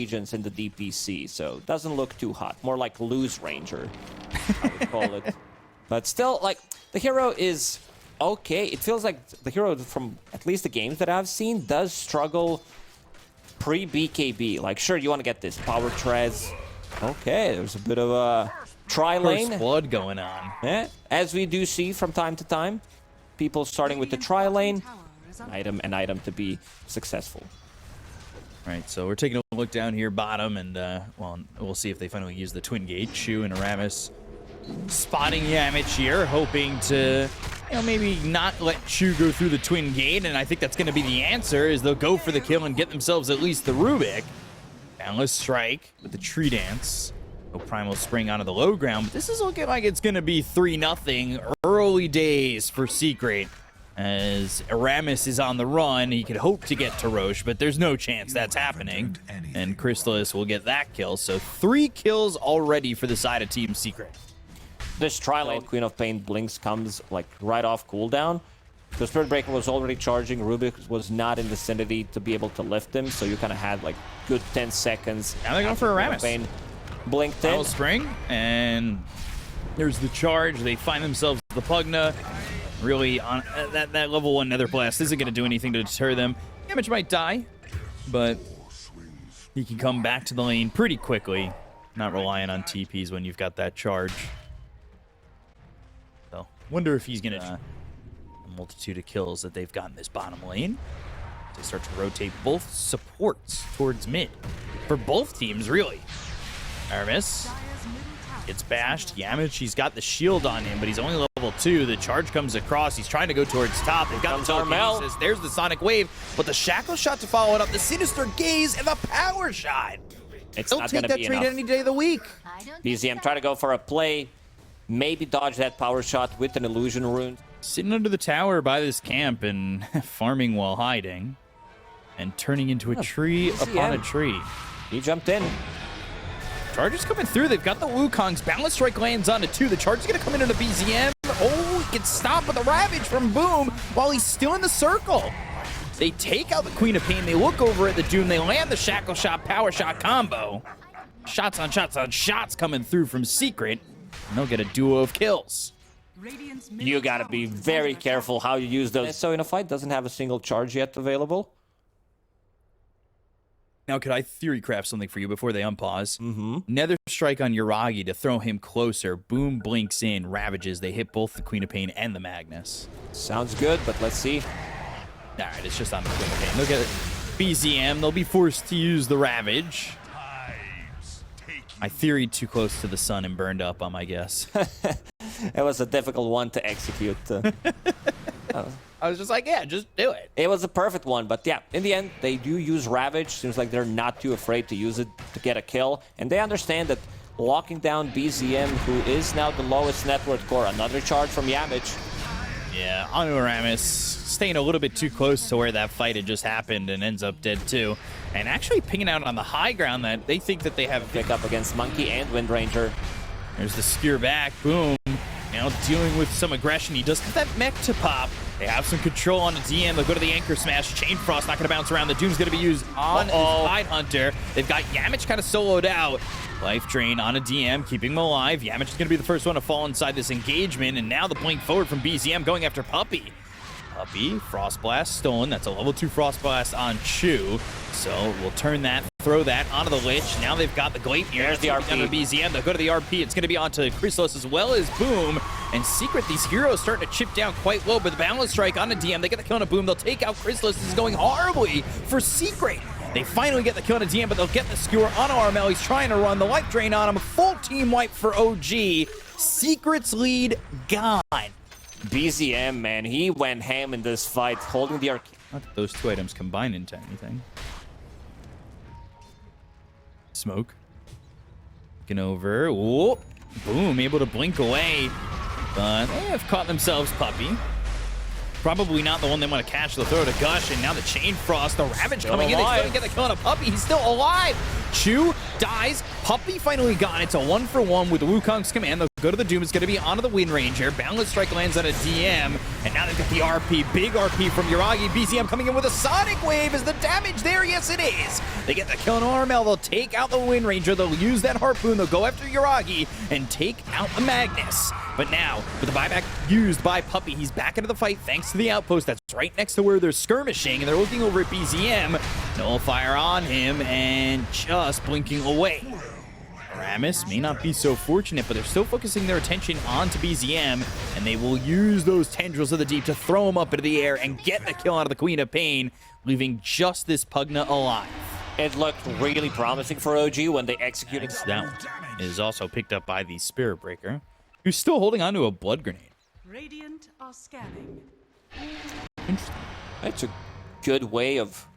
regions in the DPC, so it doesn't look too hot. More like loose ranger, I would call it. But still, like, the hero is okay. It feels like the hero, from at least the games that I've seen, does struggle pre-BKB. Like, sure, you want to get this power treads. Okay, there's a bit of a tri-lane. First blood going on. Yeah, as we do see from time to time. People starting with the tri-lane, an item to be successful. Right, so we're taking a look down here bottom, and well, we'll see if they finally use the twin gate. Chu and Aramis spotting Yamich here, hoping to, you know, maybe not let Chu go through the twin gate, and I think that's going to be the answer, is they'll go for the kill and get themselves at least the Rubik. Boundless Strike with the tree dance. No Primal Spring onto the low ground, but this is looking like it's going to be 3-0 early days for Secret. As Aramis is on the run, he could hope to get to Roche, but there's no chance that's happening. And Chrysalis will get that kill. So 3 kills already for the side of Team Secret. This tri-lane Queen of Pain blinks comes like right off cooldown. The Spirit Breaker was already charging. Rubik was not in the vicinity to be able to lift him, so you kind of had like good 10 seconds. Now they're going for Aramis. Pain blinked in. Primal Spring, and there's the charge. They find themselves the Pugna. Really, on that level 1 Nether Blast isn't going to do anything to deter them. Yamich might die, but he can come back to the lane pretty quickly. Not relying on TPs when you've got that charge. So, wonder if he's going to a multitude of kills that they've got in this bottom lane. They start to rotate both supports towards mid. For both teams, really. Aramis gets bashed. Yamich, he's got the shield on him, but he's only level 2. The charge comes across. He's trying to go towards top. They've got the telekinesis. There's the Sonic Wave, but the Shackle Shot to follow it up. The Sinister Gaze and the Power Shot. They'll take that trade any day of the week. BZM try to go for a play. Maybe dodge that power shot with an illusion rune. Sitting under the tower by this camp and farming while hiding. And turning into a tree upon a tree. He jumped in. Charger's coming through. They've got the Wukong's. Boundless Strike lands onto 2. The Charger's going to come into the BZM. Oh, he gets stopped with the Ravage from Boom while he's still in the circle. They take out the Queen of Pain. They look over at the Doom. They land the Shackle Shot, Power Shot combo. Shots on shots on shots coming through from Secret. And they'll get a duo of kills. You got to be very careful how you use those. So in a fight, doesn't have a single charge yet available. Now, could I theory craft something for you before they unpause? Nether Strike on Yuragi to throw him closer. Boom blinks in, ravages. They hit both the Queen of Pain and the Magnus. Sounds good, but let's see. All right, it's just on the Queen of Pain. Look at it. BZM, they'll be forced to use the Ravage. I theoried too close to the sun and burned up on my guess. It was a difficult one to execute. I was just like, yeah, just do it. It was a perfect one, but yeah, in the end, they do use Ravage. Seems like they're not too afraid to use it to get a kill. And they understand that locking down BZM, who is now the lowest net worth core, another charge from Yamich. Yeah, onto Aramis, staying a little bit too close to where that fight had just happened and ends up dead too. And actually pinging out on the high ground that they think that they have pick up against Monkey and Wind Ranger. There's the Spear back, Boom. Now dealing with some aggression. He does have that mech to pop. They have some control on the DM. They'll go to the Anchor Smash. Chain Frost not going to bounce around. The Doom's going to be used on Tide Hunter. They've got Yamich kind of soloed out. Life Drain on a DM, keeping him alive. Yamich is going to be the first one to fall inside this engagement. And now the blink forward from BZM going after Puppey. Puppey, Frost Blast stolen. That's a level 2 Frost Blast on Chu. So we'll turn that, throw that onto the Lich. Now they've got the Glaive. There's the RP. Down to BZM. They'll go to the RP. It's going to be onto Chrysalis as well as Boom. And Secret, these heroes starting to chip down quite low, but the Boundless Strike on a DM. They get the kill on a Boom. They'll take out Chrysalis. This is going horribly for Secret. They finally get the kill on a DM, but they'll get the skewer on Armel. He's trying to run the Life Drain on him. Full team wipe for OG. Secret's lead gone. BZM, man, he went ham in this fight, holding the arcade. Not that those two items combine into anything. Smoke. Looking over. Whoa. Boom, able to blink away. But they have caught themselves Puppey. Probably not the one they want to catch. They'll throw it to Gush, and now the Chain Frost, the Ravage still coming alive. In. They still get the kill on a Puppey. He's still alive. Chu dies. Puppey finally got it. It's a 1-for-1 with Wukong's command. They'll go to the Doom. It's going to be onto the Wind Ranger. Boundless Strike lands on a DM, and now they've got the RP. Big RP from Yuragi. BZM coming in with a Sonic Wave. Is the damage there? Yes, it is. They get the kill on Armel. They'll take out the Wind Ranger. They'll use that Harpoon. They'll go after Yuragi and take out the Magnus. But now, with the buyback used by Puppey, he's back into the fight thanks to the outpost that's right next to where they're skirmishing, and they're looking over at BZM. Nullfire on him, and just blinking away. Aramis may not be so fortunate, but they're still focusing their attention onto BZM, and they will use those tendrils of the deep to throw him up into the air and get the kill out of the Queen of Pain, leaving just this Pugna alive. It looked really promising for OG when they executed. That one is also picked up by the Spirit Breaker, who's still holding onto a Blood Grenade. Radiant are scanning. Interesting. It's a good way of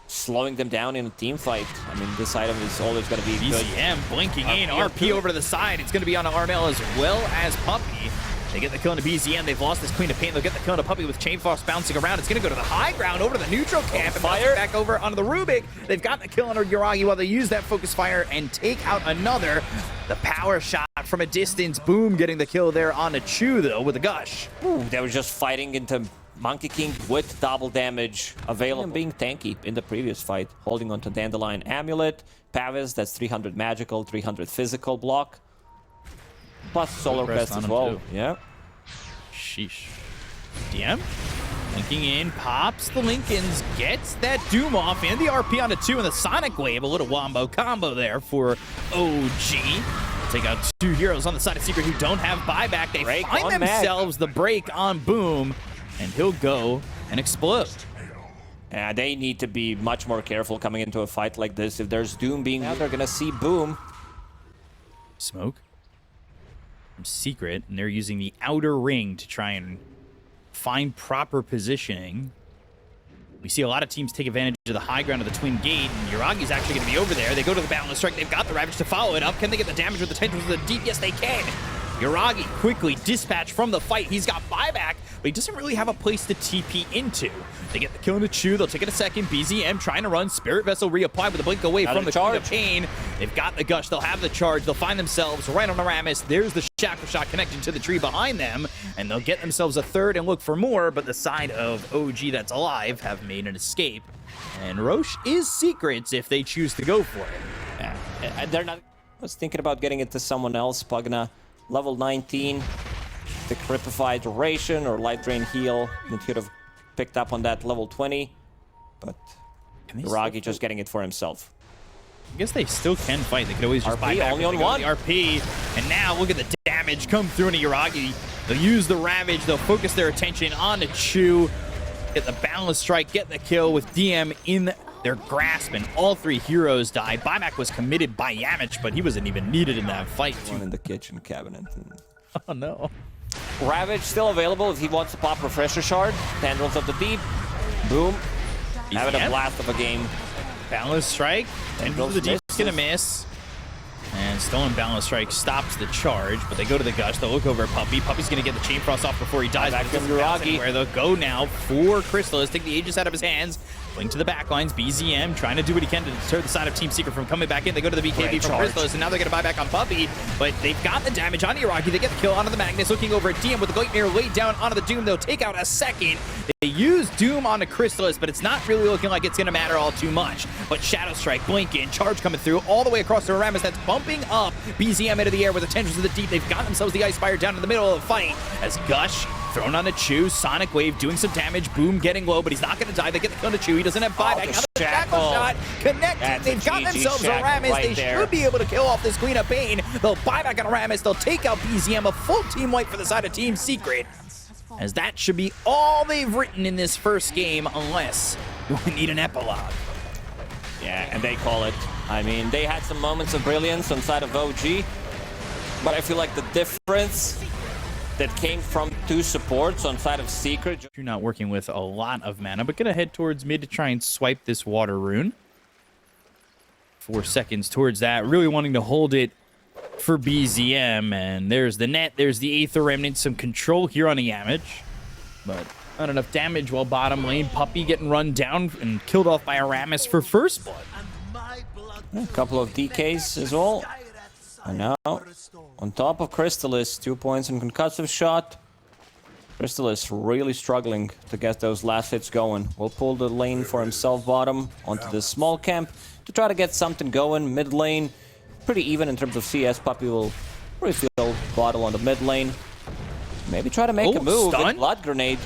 slowing them down in a team fight. I mean, this item is always going to be good. BZM blinking in, RP over to the side. It's going to be on Armel as well as Puppey. They get the kill into BZM. They've lost this Queen of Pain. They'll get the kill into Puppey with Chain Frost bouncing around. It's going to go to the high ground, over to the neutral camp, and fire back over onto the Rubik. They've got the kill on Yuragi while they use that focus fire and take out another. The power shot from a distance. Boom, getting the kill there on a Chu, though, with a Gush. Ooh, they were just fighting into Monkey King with double damage available. And being tanky in the previous fight, holding onto Dandelion Amulet, Pavis, that's 300 magical, 300 physical block, plus Solar Crest as well. Too. Yeah. Sheesh. DM linking in, pops the Lincolns, gets that Doom off, and the RP onto 2 and the Sonic Wave. A little wombo combo there for OG. Take out 2 heroes on the side of Secret who don't have buyback. They Break find on themselves the break on Boom, and he'll go and explode. They need to be much more careful coming into a fight like this. If there's Doom being out, they're gonna see Boom. Smoke from Secret, and they're using the outer ring to try and find proper positioning. We see a lot of teams take advantage of the high ground of the Twin Gate, and Yuragi's actually going to be over there. They go to the Boundless Strike. They've got the Ravage to follow it up. Can they get the damage with the tendrils of the deep? Yes, they can. Yuragi quickly dispatched from the fight. He's got buyback, but he doesn't really have a place to TP into. They get the kill into Chu. They'll take it a second. BZM trying to run. Spirit Vessel reapplied with a blink away from the Queen of Pain. They've got the Gush. They'll have the charge. They'll find themselves right on Aramis. There's the Shackle Shot connected to the tree behind them, and they'll get themselves a third and look for more, but the side of OG that's alive have made an escape. And Roche is Secrets if they choose to go for it. Yeah, they're not. I was thinking about getting it to someone else. Pugna, level 19, the Cripified Duration or Light Drain Heal that could have picked up on that level 20, but Yuragi just getting it for himself. I guess they still can fight. They could always just buy back only on one. The RP, and now look at the damage come through into Yuragi. They'll use the Ravage. They'll focus their attention on the Chu. Get the Boundless Strike. Get the kill with DM in their grasp, and all 3 heroes die. Buyback was committed by Yamich, but he wasn't even needed in that fight. One in the kitchen cabinet. Oh no. Ravage still available if he wants to pop Refresher Shard. Tendrils of the Deep. Boom. Having a blast of a game. Boundless Strike. Tendrils of the Deep's gonna miss. And Stolen Boundless Strike stops the charge, but they go to the Gush. They'll look over at Puppey. Puppey's going to get the Chain Frost off before he dies. Back to Yuragi. Where they'll go now for Crystallis. Take the Aegis out of his hands. Blink to the backlines. BZM trying to do what he can to deter the side of Team Secret from coming back in. They go to the BKB from Crystallis, and now they're going to buy back on Puppey. But they've got the damage on Yuragi. They get the kill onto the Magnus. Looking over at DM with the Gleipnir laid down onto the Doom. They'll take out a second. They use Doom onto Crystallis, but it's not really looking like it's going to matter all too much. But Shadow Strike, Blink in, charge coming through all the way across to Aramis. That's bumping up BZM into the air with the Tendrils of the Deep. They've got themselves the Ice Fire down in the middle of the fight as Gush thrown on a Chu. Sonic Wave doing some damage. Boom getting low, but he's not going to die. They get the kill on a Chu. He doesn't have buyback. Now the Shackle Shot connected. They've got themselves Aramis. They should be able to kill off this Queen of Pain. They'll buy back on Aramis. They'll take out BZM. A full team wipe for the side of Team Secret, as that should be all they've written in this first game, unless we need an epilogue. Yeah, and they call it. I mean, they had some moments of brilliance on side of OG, but I feel like the difference that came from 2 supports on side of Secret. You're not working with a lot of mana, but gonna head towards mid to try and swipe this Water Rune. 4 seconds towards that, really wanting to hold it for BZM, and there's the net, there's the Aether Remnant, some control here on the Yamich, but not enough damage. While bottom lane, Puppey getting run down and killed off by Aramis for first blood. A couple of DKs as well. And now on top of Crystalis. 2 points in concussive shot. Crystalis really struggling to get those last hits going. Will pull the lane for himself bottom onto the small camp to try to get something going. Mid lane, pretty even in terms of CS. Puppy will refill bottle on the mid lane. Maybe try to make a move with Blood Grenade.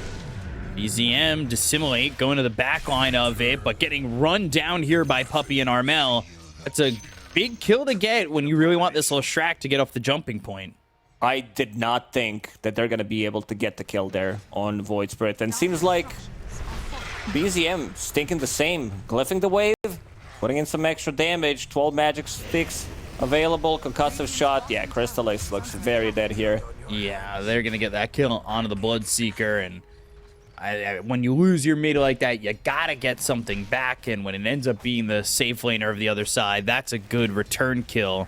BZM, Dissimulate, going to the back line of it, but getting run down here by Puppy and Armel. That's a big kill to get when you really want this little Shrek to get off the jumping point. I did not think that they're going to be able to get the kill there on Void Spirit. And seems like BZM stinking the same. Glyphing the wave, putting in some extra damage. 12 magic sticks available. Concussive shot. Yeah, Crystalis looks very dead here. Yeah, they're going to get that kill onto the Bloodseeker. And when you lose your mid like that, you got to get something back. And when it ends up being the safe laner of the other side, that's a good return kill.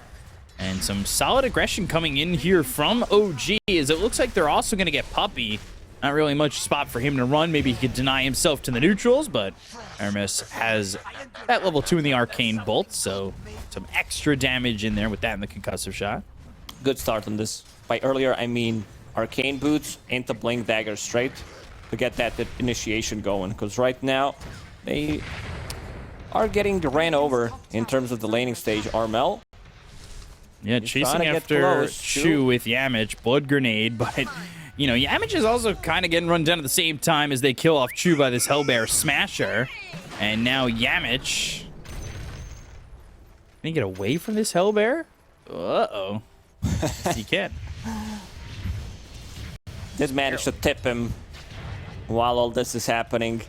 And some solid aggression coming in here from OG, as it looks like they're also going to get Puppy. Not really much spot for him to run. Maybe he could deny himself to the neutrals, but Hermes has that level 2 in the Arcane Bolt, so some extra damage in there with that in the concussive shot. Good start on this. By earlier, I mean Arcane Boots into Blink Dagger straight to get that initiation going, because right now they are getting ran over in terms of the laning stage. Armel. Yeah, chasing after Chu with Yamich, Blood Grenade, but, you know, Yamich is also kind of getting run down at the same time as they kill off Chu by this Hellbear Smasher. And now Yamich. Can he get away from this Hellbear? Uh-oh. Yes, he can. Did manage to tip him while all this is happening.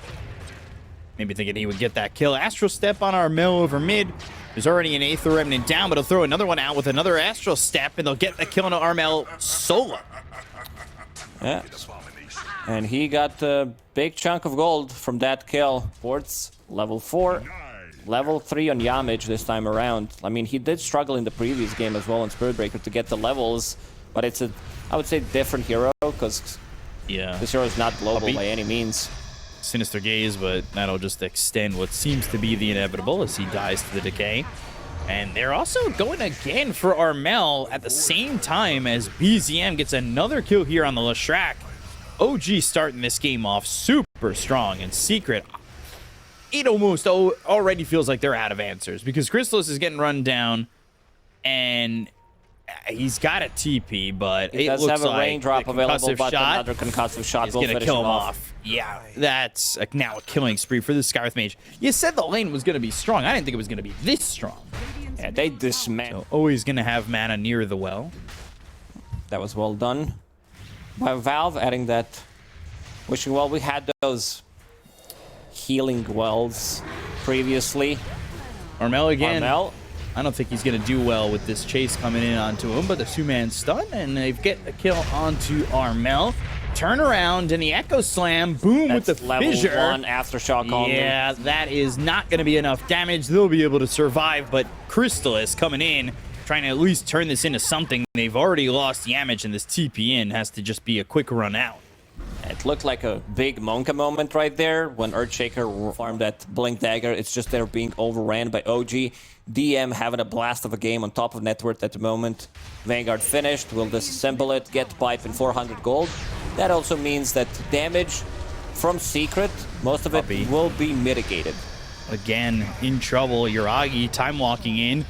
Maybe thinking he would get that kill. Astral Step on Armel over mid. There's already an Aether Remnant down, but he'll throw another one out with another Astral Step, and they'll get the kill on Armel solo. Yeah. And he got a big chunk of gold from that kill. Ports, level 4. Level 3 on Yamich this time around. I mean, he did struggle in the previous game as well on Spirit Breaker to get the levels, but it's a, I would say, different hero, because this hero is not global by any means. Sinister Gaze, but that'll just extend what seems to be the inevitable as he dies to the decay. And they're also going again for Armel at the same time as BZM gets another kill here on the Leshrac. OG starting this game off super strong, and Secret, it almost already feels like they're out of answers because Crystalis is getting run down and he's got a TP, but he does have a raindrop available, but another concussive shot will finish him off. Yeah, that's now a killing spree for the Skywrath Mage. You said the lane was going to be strong. I didn't think it was going to be this strong. Yeah, they dismantled. So always going to have mana near the well. That was well done by Valve, adding that wishing well. We had those healing wells previously. Armel again. Armel. I don't think he's going to do well with this chase coming in onto him, but the 2-man stun, and they get a kill onto Armel. Turn around, and the Echo Slam, boom, that's with the level fissure. 1 aftershock on them. Yeah, that is not going to be enough damage. They'll be able to survive, but Crystalis coming in, trying to at least turn this into something. They've already lost Yamich, and this TP in has to just be a quick run out. It looked like a big Monka moment right there when Earthshaker farmed that Blink Dagger. It's just they're being overran by OG. DM having a blast of a game on top of net worth at the moment. Vanguard finished. We'll disassemble it, get Pipe in 400 gold. That also means that damage from Secret, most of it will be mitigated. Again, in trouble. Yuragi time walking in.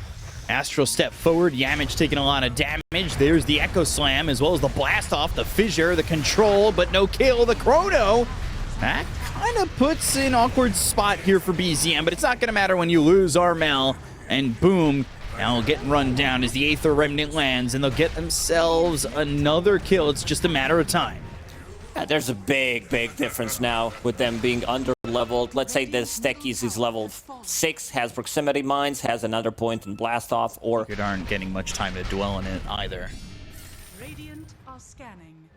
Astral step forward. Yamich taking a lot of damage. There's the Echo Slam, as well as the blast off, the fissure, the control, but no kill. The Chrono. That kind of puts an awkward spot here for BZM, but it's not going to matter when you lose Armel. And boom, now getting run down as the Aether Remnant lands, and they'll get themselves another kill. It's just a matter of time. Yeah, there's a big difference now with them being under-leveled. Let's say the Stekis is level 6, has proximity mines, has another point in blast off, or... You aren't getting much time to dwell in it either. Radiant are scanning.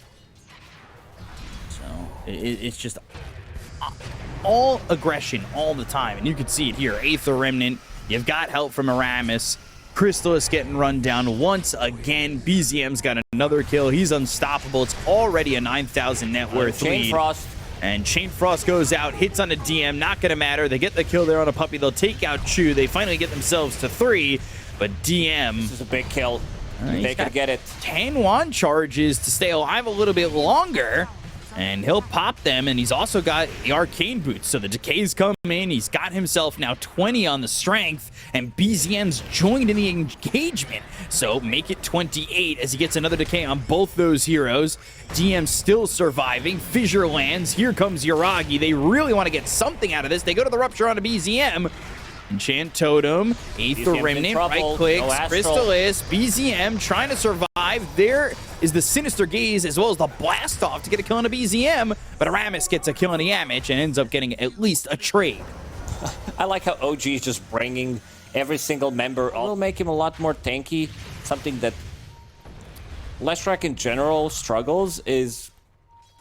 So it's just all aggression all the time, and you can see it here. Aether Remnant, you've got help from Aramis. Crystalis getting run down once again. BZM's got another kill. He's unstoppable. It's already a 9,000 net worth lead. Chain Frost. And Chain Frost goes out, hits on a DM, not going to matter. They get the kill there on a Puppy. They'll take out Chu. They finally get themselves to 3, but DM... This is a big kill. They could get it. 10 wand charges to stay alive a little bit longer. And he'll pop them, and he's also got the arcane boots. So the decays come in. He's got himself now 20 on the strength, and BZM's joined in the engagement. So make it 28 as he gets another decay on both those heroes. DM still surviving. Fissure lands. Here comes Yuragi. They really want to get something out of this. They go to the Rupture on a BZM. Enchant Totem, Aether Remnant, right clicks, Crystallis, BZM trying to survive. There is the Sinister Gaze as well as the Blast Off to get a kill on a BZM, but Aramis gets a kill on a Yamich and ends up getting at least a trade. I like how OG is just bringing every single member. It'll make him a lot more tanky. Something that Leshrac in general struggles is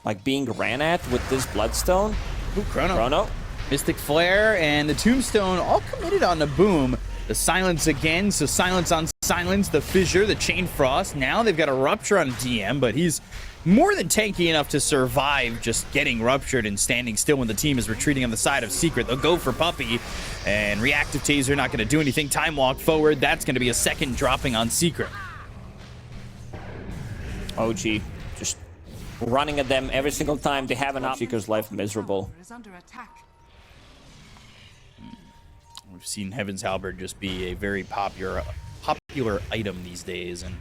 like being ran at with this Bloodstone. Ooh, Chrono. Mystic Flare and the Tombstone all committed on the Boom. The Silence again, so Silence on Silence, the Fissure, the Chain Frost. Now they've got a Rupture on DM, but he's more than tanky enough to survive just getting ruptured and standing still when the team is retreating on the side of Secret. They'll go for Puppey, and Reactive Taser not going to do anything. Time Walk forward, that's going to be a second dropping on Secret. OG just running at them every single time they have an op. Seeker's life miserable. We've seen Heaven's Halberd just be a very popular item these days, and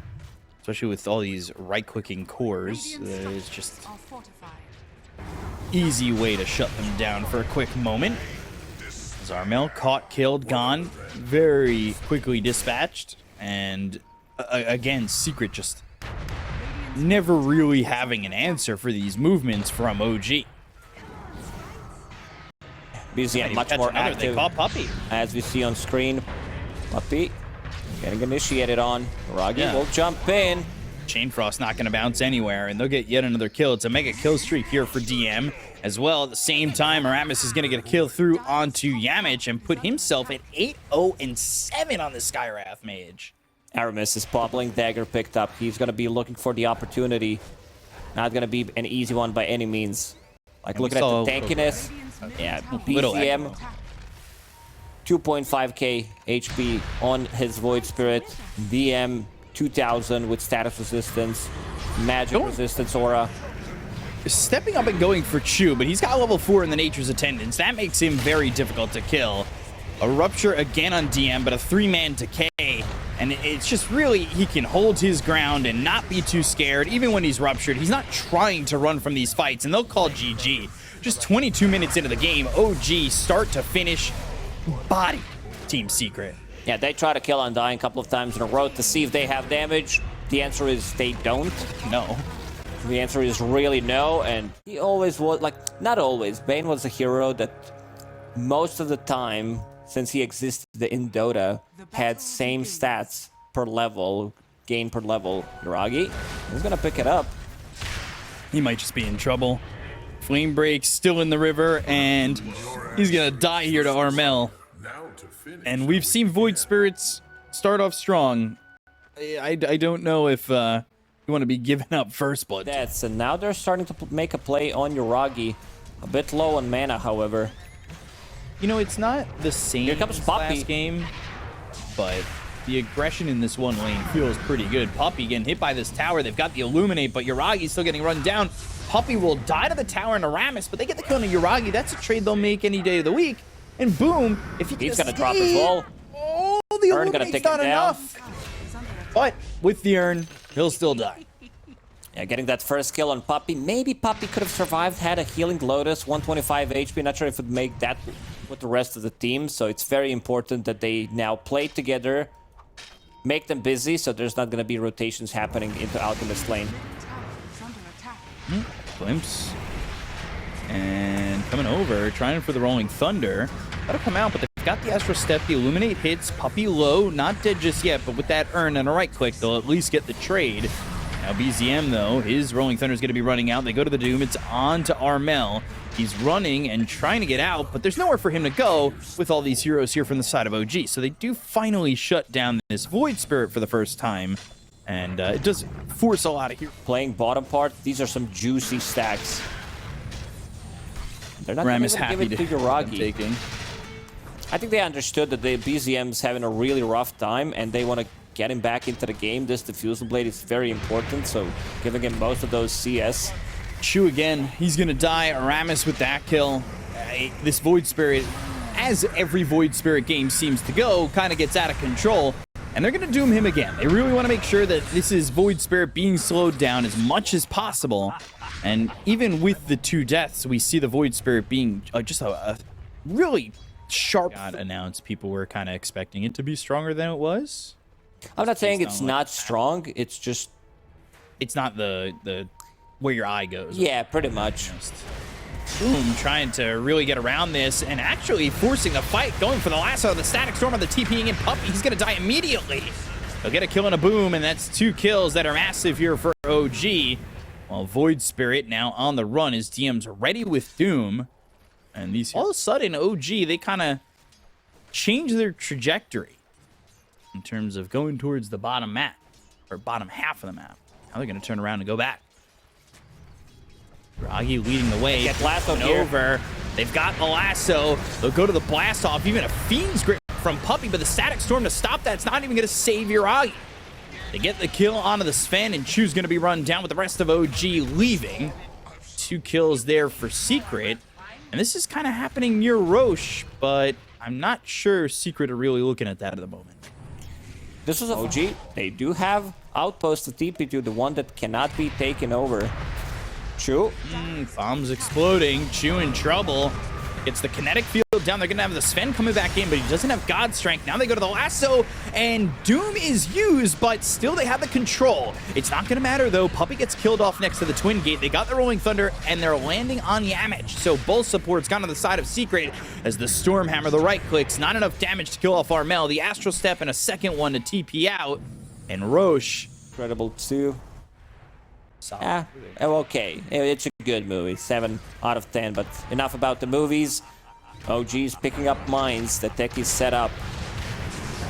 especially with all these right-clicking cores, it's just easy way to shut them down for a quick moment. Zarmel caught, killed, gone, very quickly dispatched, and again, Secret just never really having an answer for these movements from OG. BZM much more active. They call Puppey, as we see on screen. Puppey getting initiated on. Ragi will jump in. Chain Frost not going to bounce anywhere, and they'll get yet another kill. It's a mega kill streak here for DM as well. At the same time, Aramis is going to get a kill through onto Yamich and put himself at 8-0-7 on the Skywrath Mage. Aramis is popping. Dagger picked up. He's going to be looking for the opportunity. Not going to be an easy one by any means. Like, looking at the tankiness. Yeah, BZM, 2.5k HP on his Void Spirit. DM, 2000 with status resistance, magic resistance aura. Stepping up and going for Chu, but he's got level 4 in the Nature's Attendance. That makes him very difficult to kill. A Rupture again on DM, but a 3-man decay. And it's just really, he can hold his ground and not be too scared. Even when he's ruptured, he's not trying to run from these fights, and they'll call GG. Just 22 minutes into the game, OG start to finish body Team Secret. Yeah, they try to kill Undying a couple of times in a row to see if they have damage. The answer is they don't. No. The answer is really no, and he always was, like, not always. Bane was a hero that most of the time, since he existed in Dota, had same stats per level, gain per level. Yuragi is gonna pick it up. He might just be in trouble. Flame Break still in the river, and he's gonna die here to Armel. And we've seen Void Spirits start off strong. I don't know if you want to be giving up first blood. That's, and now they're starting to make a play on Yuragi. A bit low on mana, however. You know, it's not the same Here comes as Puppey. last game, but the aggression in this one lane feels pretty good. Puppey getting hit by this tower. They've got the Illuminate, but Yuragi's still getting run down. Puppey will die to the tower and Aramis, but they get the kill on Yuragi. That's a trade they'll make any day of the week. And boom, if He's gonna drop his wall. Oh, the Urn gonna Illuminate's take not him down. enough. But with the Urn, he'll still die. Yeah, getting that first kill on Puppey. Maybe Puppey could have survived, had a Healing Lotus, 125 HP. Not sure if it would make that with the rest of the team. So it's very important that they now play together, make them busy, so there's not going to be rotations happening into Alchemist lane. Glimpse. And coming over, trying for the Rolling Thunder. That'll come out, but they've got the Astral Step. The Illuminate hits. Puppey low, not dead just yet, but with that Urn and a right click, they'll at least get the trade. Now BZM, though, his Rolling Thunder is going to be running out. They go to the Doom. It's on to Armel. He's running and trying to get out, but there's nowhere for him to go with all these heroes here from the side of OG. So they do finally shut down this Void Spirit for the first time. And it does force a lot of heroes. Playing bottom part, these are some juicy stacks. They're not going to give it to Yuragi. I think they understood that the BZM's having a really rough time, and they want to get him back into the game. This Diffusal Blade is very important, so giving him most of those CS. Chu again, he's gonna die. Aramis with that kill. This Void Spirit, as every Void Spirit game seems to go, kind of gets out of control. And they're gonna doom him again. They really want to make sure that this is Void Spirit being slowed down as much as possible. And even with the 2 deaths, we see the Void Spirit being just a really sharp announced. People were kind of expecting it to be stronger than it was. I'm not saying it's not strong. It's just... It's not the where your eye goes. Yeah, pretty much. Boom, trying to really get around this and actually forcing the fight, going for the lasso. The Static Storm on the TPing in Puppey. He's going to die immediately. They'll get a kill and a boom, and that's 2 kills that are massive here for OG. While Void Spirit now on the run. His DM's ready with Doom. And these all of a sudden, OG, they kind of change their trajectory in terms of going towards the bottom map, or bottom half of the map. Now they're going to turn around and go back. Ragi leading the way. Get lasso here. Over. They've got the lasso. They'll go to the blast off. Even a Fiend's Grip from Puppey, but the Static Storm to stop that. It's not even going to save Uragi. They get the kill onto the Sven, and Chu's going to be run down with the rest of OG leaving. 2 kills there for Secret. And this is kind of happening near Roche, but I'm not sure Secret are really looking at that at the moment. This is OG. They do have Outpost to TP to, the one that cannot be taken over. Chu. Bombs exploding. Chu in trouble. Gets the kinetic field down. They're going to have the Sven coming back in, but he doesn't have God Strength. Now they go to the lasso, and Doom is used, but still they have the control. It's not going to matter, though. Puppey gets killed off next to the Twin Gate. They got the Rolling Thunder, and they're landing on Yamich. So both supports gone to the side of Secret as the Stormhammer, the right clicks. Not enough damage to kill off Armel. The Astral Step and a second one to TP out. And Roche. Incredible too. Okay. It's a good movie. 7 out of 10, but enough about the movies. OG's picking up mines. The tech is set up.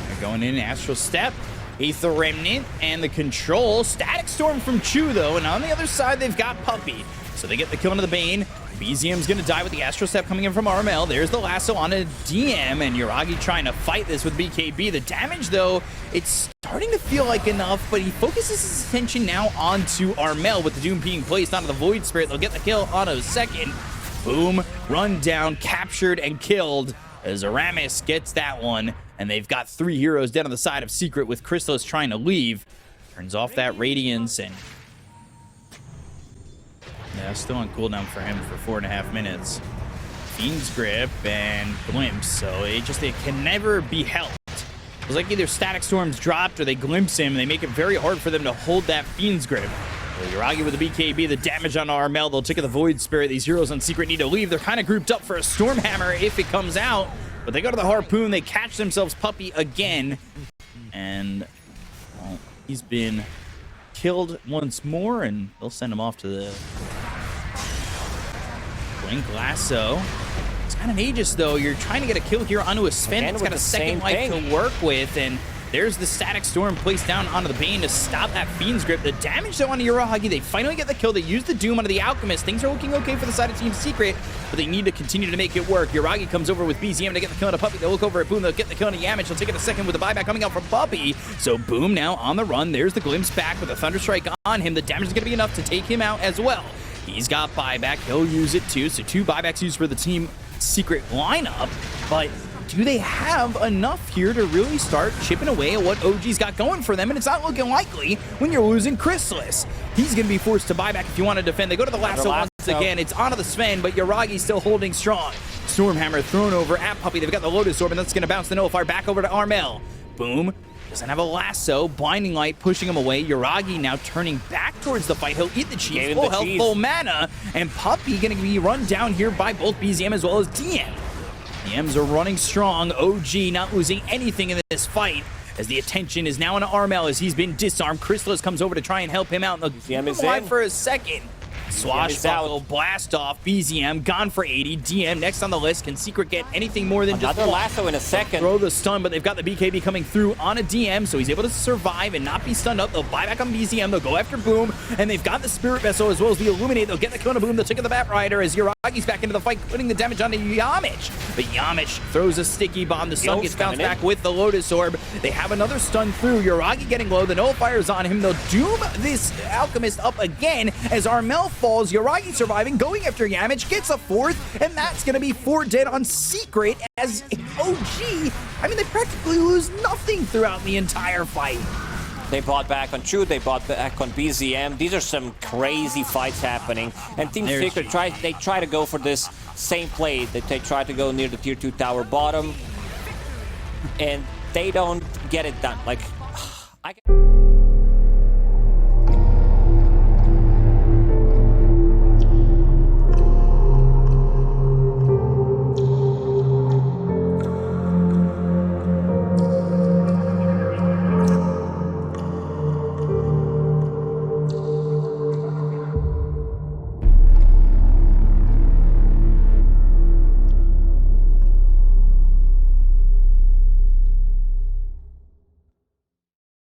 They're going in Astral Step, Aether Remnant, and the control. Static Storm from Chu, though, and on the other side, they've got Puppey. So they get the kill into the Bane. BZM's going to die with the Astral Step coming in from Armel. There's the lasso on a DM, and Uragi trying to fight this with BKB. The damage, though, it's starting to feel like enough, but he focuses his attention now onto Armel with the Doom being placed onto the Void Spirit. They'll get the kill on a second. Boom, run down, captured, and killed as Aramis gets that one. And they've got 3 heroes down on the side of Secret with Chrysalis trying to leave. Turns off that Radiance, and yeah, still on cooldown for him for 4.5 minutes. Fiend's Grip and Glimpse, so it can never be helped. It was like either Static Storm's dropped or they glimpse him, and they make it very hard for them to hold that Fiend's Grip. Well, Uragi with the BKB, the damage on Armel, they'll take the Void Spirit. These heroes on Secret need to leave. They're kind of grouped up for a Stormhammer if it comes out, but they go to the Harpoon, they catch themselves Puppey again, and well, he's been killed once more, and they'll send him off to the Blink Lasso. It's kind of Aegis, though. You're trying to get a kill here onto a Sven. It's got a second life to work with, and there's the Static Storm placed down onto the Bane to stop that Fiend's Grip. The damage, though, onto Uragi. They finally get the kill. They use the Doom onto the Alchemist. Things are looking okay for the side of Team Secret, but they need to continue to make it work. Uragi comes over with BZM to get the kill onto Puppey. They'll look over at Boom. They'll get the kill onto Yamich. They'll take it a second with the buyback coming out from Puppey. So Boom now on the run. There's the Glimpse back with a Thunder Strike on him. The damage is going to be enough to take him out as well. He's got buyback. He'll use it too. So 2 buybacks used for the Team Secret lineup, but do they have enough here to really start chipping away at what OG's got going for them? And it's not looking likely when you're losing Chrysalis. He's going to be forced to buy back if you want to defend. They go to the lasso once again. It's onto the Sven, but Uragi's still holding strong. Stormhammer thrown over at Puppey. They've got the Lotus Orb, and that's going to bounce the Nullifier back over to Armel. Boom. Doesn't have a lasso. Blinding Light pushing him away. Uragi now turning back towards the fight. He'll eat the cheese. Full health, full mana. And Puppey going to be run down here by both BZM as well as DM. DMs are running strong. OG not losing anything in this fight as the attention is now on Armel as he's been disarmed. Chrysalis comes over to try and help him out. And the DM is alive for a second. Swashbuckle, blast off, BZM, gone for 80. DM next on the list. Can Secret get anything more than Another just lasso in a second. throw the stun, but they've got the BKB coming through on a DM, so he's able to survive and not be stunned up. They'll buy back on BZM, they'll go after Boom, and they've got the Spirit Vessel as well as the Illuminate. They'll get the kill on Boom, they'll take the Bat Rider as Yuragi's back into the fight, putting the damage onto Yamich. But Yamich throws a sticky bomb. The stun gets bounced back with the Lotus Orb. They have another stun through. Yuragi getting low. The Nullifiers on him. They'll doom this Alchemist up again as Armel falls. Yuragi surviving, going after Yamich, gets a fourth, and that's going to be 4 dead on Secret as OG. I mean, they practically lose nothing throughout the entire fight. They bought back on Chu, they bought back on BZM. These are some crazy fights happening. And Team Secret try to go for this same play that they try to go near the tier 2 tower bottom. And they don't get it done. Like,